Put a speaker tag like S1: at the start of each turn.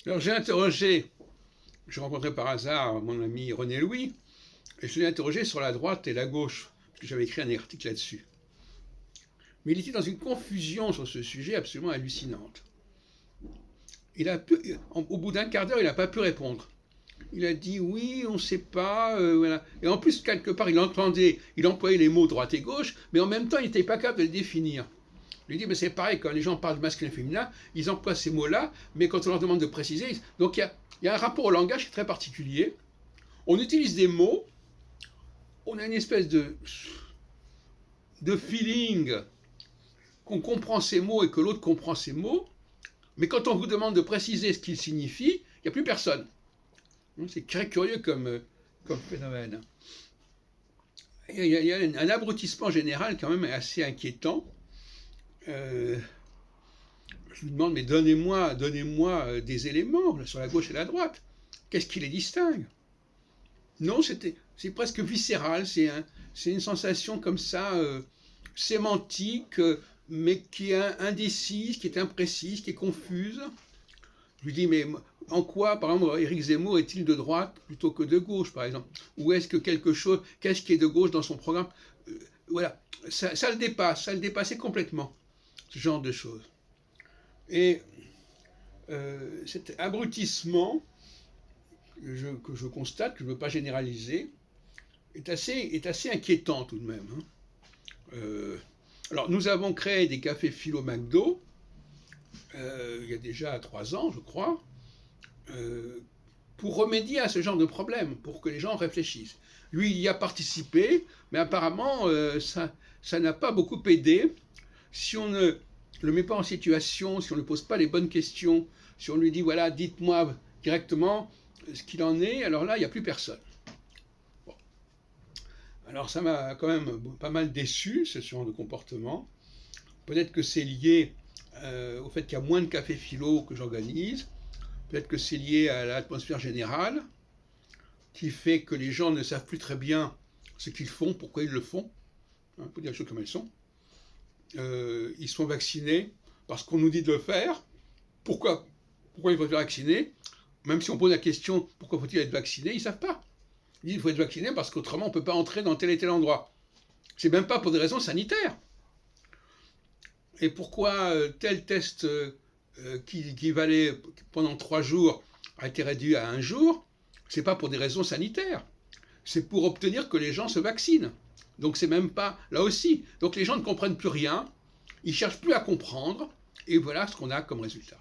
S1: Alors j'ai rencontré par hasard mon ami René Louis, et je l'ai interrogé sur la droite et la gauche, parce que j'avais écrit un article là-dessus. Mais il était dans une confusion sur ce sujet absolument hallucinante. Au bout d'un quart d'heure, il n'a pas pu répondre. Il a dit oui, on ne sait pas, voilà. Et en plus, quelque part, il employait les mots droite et gauche, mais en même temps, il n'était pas capable de les définir. Je lui dis, mais c'est pareil, quand les gens parlent de masculin et féminin, ils emploient ces mots-là, mais quand on leur demande de préciser, donc il y a un rapport au langage qui est très particulier. On utilise des mots, on a une espèce de feeling qu'on comprend ces mots et que l'autre comprend ces mots, mais quand on vous demande de préciser ce qu'ils signifient, il n'y a plus personne. C'est très curieux comme phénomène. Il y a un abrutissement général quand même assez inquiétant. Je lui demande, mais donnez-moi des éléments sur la gauche et la droite. Qu'est-ce qui les distingue? Non, c'est presque viscéral, c'est une sensation comme ça, sémantique, mais qui est indécise, qui est imprécise, qui est confuse. Je lui dis, mais en quoi, par exemple, Éric Zemmour est-il de droite plutôt que de gauche, par exemple? Ou est-ce que qu'est-ce qui est de gauche dans son programme? Voilà, ça le dépassait complètement, ce genre de choses. Et cet abrutissement que je constate, que je ne veux pas généraliser, est assez inquiétant tout de même. Alors, nous avons créé des cafés philo McDo, il y a déjà 3 ans, je crois, pour remédier à ce genre de problème, pour que les gens réfléchissent. Lui, il y a participé, mais apparemment, ça n'a pas beaucoup aidé. Si on ne le met pas en situation, si on ne lui pose pas les bonnes questions, si on lui dit, voilà, dites-moi directement ce qu'il en est, alors là, il n'y a plus personne. Bon. Alors ça m'a quand même pas mal déçu, ce genre de comportement. Peut-être que c'est lié au fait qu'il y a moins de cafés philo que j'organise. Peut-être que c'est lié à l'atmosphère générale, qui fait que les gens ne savent plus très bien ce qu'ils font, pourquoi ils le font. Il faut dire les choses comme elles sont. Ils sont vaccinés parce qu'on nous dit de le faire. Pourquoi il faut être vacciné? Même si on pose la question pourquoi faut-il être vacciné, ils ne savent pas. Ils disent qu'il faut être vacciné parce qu'autrement on ne peut pas entrer dans tel et tel endroit. C'est même pas pour des raisons sanitaires. Et pourquoi tel test qui valait pendant 3 jours a été réduit à 1 jour? C'est pas pour des raisons sanitaires. C'est pour obtenir que les gens se vaccinent. Donc c'est même pas là aussi. Donc les gens ne comprennent plus rien, ils cherchent plus à comprendre, et voilà ce qu'on a comme résultat.